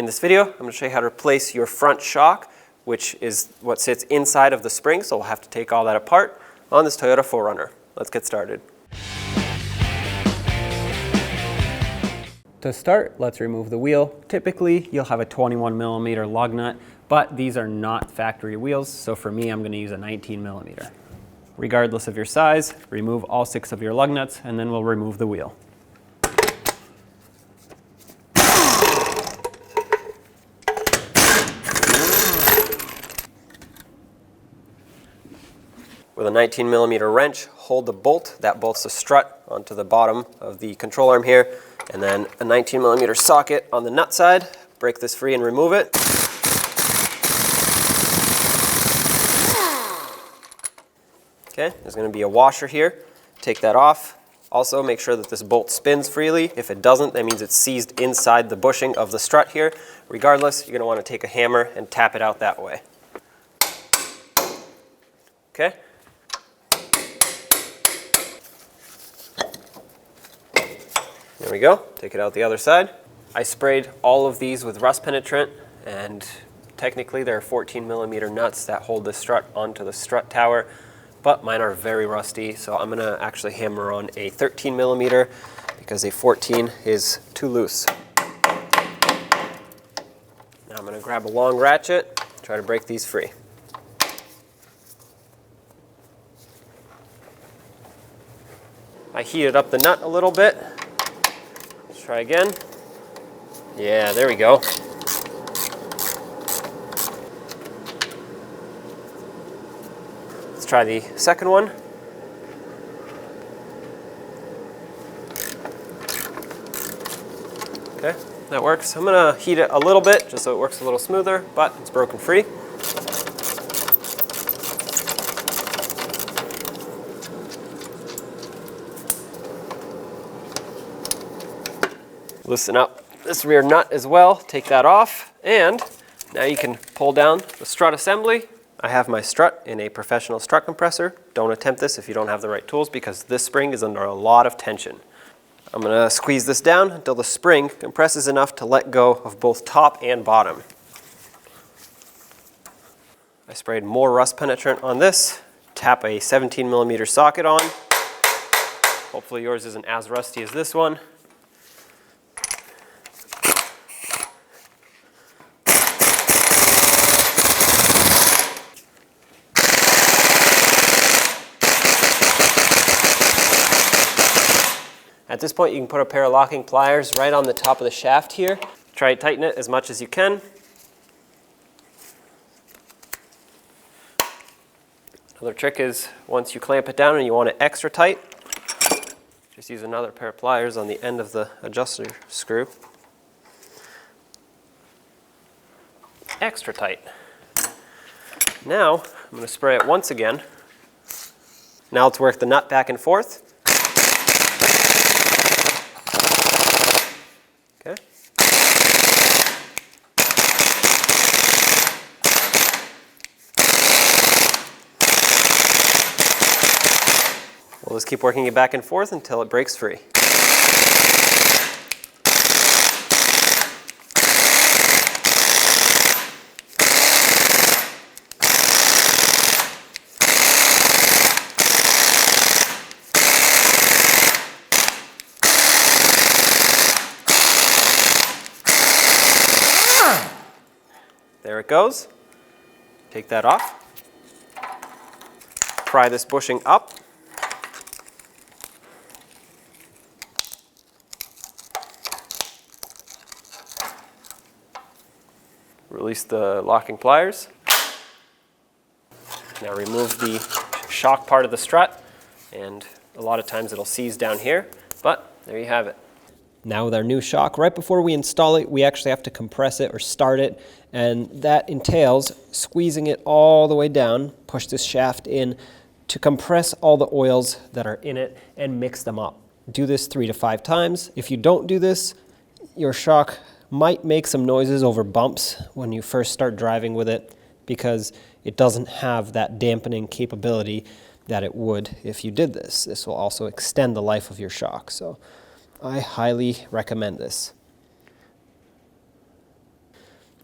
In this video, I'm going to show you how to replace your front shock, which is what sits inside of the spring, so we'll have to take all that apart on this Toyota 4Runner. Let's get started. To start, let's remove the wheel. Typically, you'll have a 21mm lug nut, but these are not factory wheels, so for me, I'm going to use a 19mm. Regardless of your size, remove all 6 of your lug nuts, and then we'll remove the wheel. With a 19mm wrench, hold the bolt that bolts the strut onto the bottom of the control arm here, and then a 19mm socket on the nut side. Break this free and remove it. Okay, there's going to be a washer here. Take that off. Also, make sure that this bolt spins freely. If it doesn't, that means it's seized inside the bushing of the strut here. Regardless, you're going to want to take a hammer and tap it out that way. Okay. There we go. Take it out the other side. I sprayed all of these with rust penetrant, and technically there are 14mm nuts that hold the strut onto the strut tower, but mine are very rusty, so I'm going to actually hammer on a 13mm because a 14 is too loose. Now I'm going to grab a long ratchet, try to break these free. I heated up the nut a little bit. Let's try again. Yeah, there we go. Let's try the second one. Okay, that works. I'm going to heat it a little bit just so it works a little smoother, but it's broken free. Loosen up this rear nut as well, take that off, and now you can pull down the strut assembly. I have my strut in a professional strut compressor. Don't attempt this if you don't have the right tools because this spring is under a lot of tension. I'm going to squeeze this down until the spring compresses enough to let go of both top and bottom. I sprayed more rust penetrant on this. Tap a 17mm socket on. Hopefully yours isn't as rusty as this one. At this point, you can put a pair of locking pliers right on the top of the shaft here. Try to tighten it as much as you can. Another trick is once you clamp it down and you want it extra tight, just use another pair of pliers on the end of the adjuster screw. Extra tight. Now, I'm going to spray it once again. Now let's work the nut back and forth. Okay. We'll just keep working it back and forth until it breaks free. There it goes. Take that off. Pry this bushing up. Release the locking pliers. Now remove the shock part of the strut, and a lot of times it'll seize down here, but there you have it. Now with our new shock, right before we install it, we actually have to compress it or start it, and that entails squeezing it all the way down, push this shaft in to compress all the oils that are in it and mix them up. Do this 3 to 5 times. If you don't do this, your shock might make some noises over bumps when you first start driving with it because it doesn't have that dampening capability that it would if you did this. This will also extend the life of your shock, so I highly recommend this.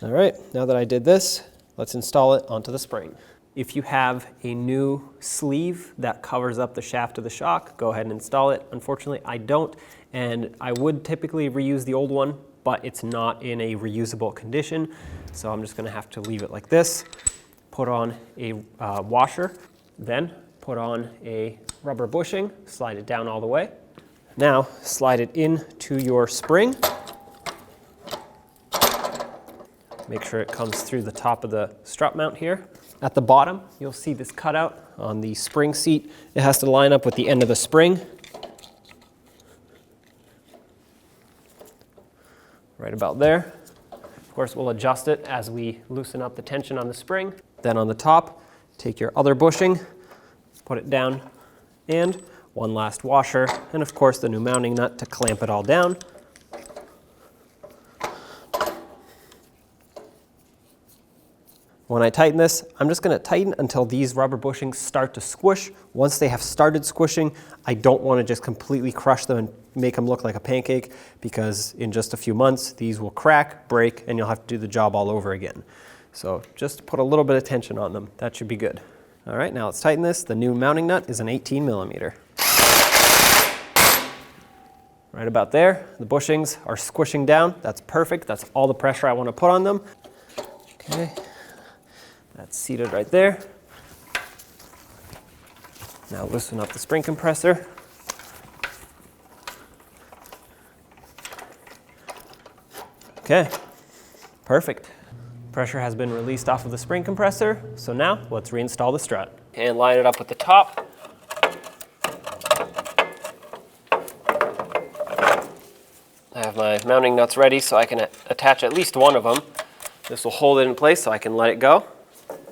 All right, now that I did this, let's install it onto the spring. If you have a new sleeve that covers up the shaft of the shock, go ahead and install it. Unfortunately, I don't, and I would typically reuse the old one, but it's not in a reusable condition, so I'm just gonna have to leave it like this. Put on a washer, then put on a rubber bushing, slide it down all the way. Now, slide it into your spring. Make sure it comes through the top of the strut mount here. At the bottom, you'll see this cutout on the spring seat. It has to line up with the end of the spring. Right about there. Of course, we'll adjust it as we loosen up the tension on the spring. Then on the top, take your other bushing, put it down, and one last washer, and of course the new mounting nut to clamp it all down. When I tighten this, I'm just going to tighten until these rubber bushings start to squish. Once they have started squishing, I don't want to just completely crush them and make them look like a pancake, because in just a few months, these will crack, break, and you'll have to do the job all over again. So just put a little bit of tension on them. That should be good. All right, now let's tighten this. The new mounting nut is an 18 millimeter. Right about there, the bushings are squishing down. That's perfect. That's all the pressure I want to put on them. Okay. That's seated right there. Now loosen up the spring compressor. Okay, perfect. Pressure has been released off of the spring compressor, so now let's reinstall the strut. And line it up with the top. I have my mounting nuts ready so I can attach at least one of them. This will hold it in place so I can let it go.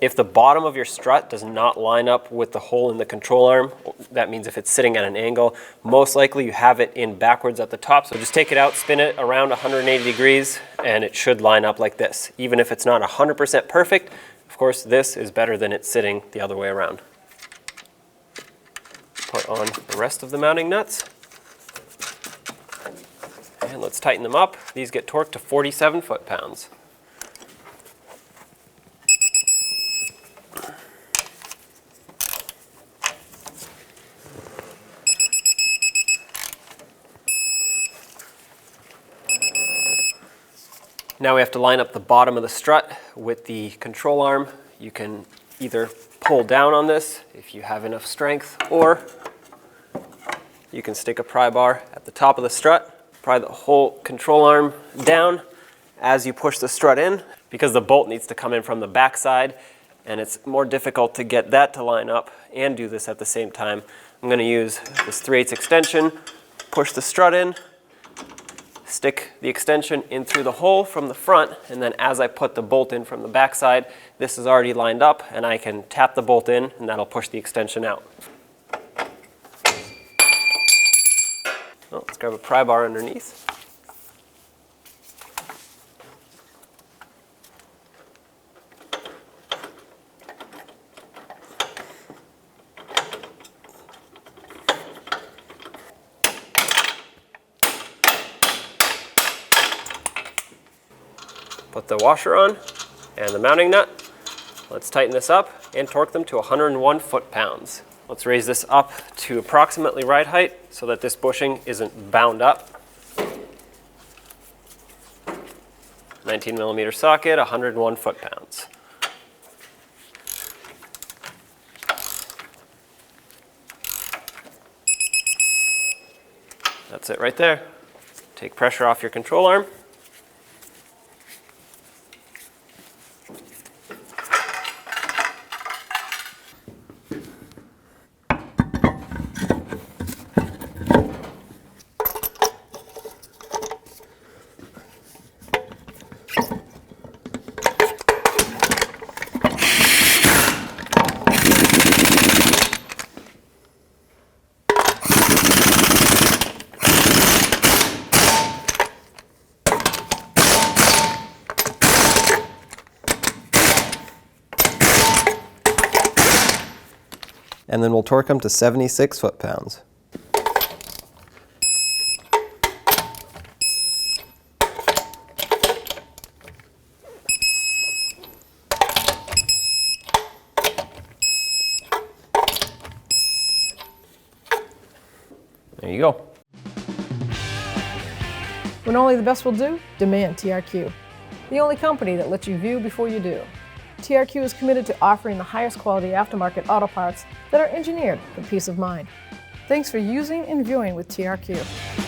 If the bottom of your strut does not line up with the hole in the control arm, that means if it's sitting at an angle, most likely you have it in backwards at the top. So just take it out, spin it around 180 degrees, and it should line up like this. Even if it's not 100% perfect, of course, this is better than it sitting the other way around. Put on the rest of the mounting nuts. And let's tighten them up. These get torqued to 47 foot-pounds. Now we have to line up the bottom of the strut with the control arm. You can either pull down on this if you have enough strength, or you can stick a pry bar at the top of the strut, pry the whole control arm down as you push the strut in, because the bolt needs to come in from the back side, and it's more difficult to get that to line up and do this at the same time. I'm going to use this 3/8 extension, push the strut in, stick the extension in through the hole from the front, and then as I put the bolt in from the back side, this is already lined up, and I can tap the bolt in, and that'll push the extension out. Well, let's grab a pry bar underneath. Put the washer on and the mounting nut. Let's tighten this up and torque them to 101 foot-pounds. Let's raise this up to approximately ride height so that this bushing isn't bound up. 19 millimeter socket, 101 foot-pounds. That's it right there. Take pressure off your control arm. And then we'll torque them to 76 foot-pounds. There you go. When only the best will do, demand TRQ. The only company that lets you view before you do. TRQ is committed to offering the highest quality aftermarket auto parts that are engineered for peace of mind. Thanks for using and viewing with TRQ.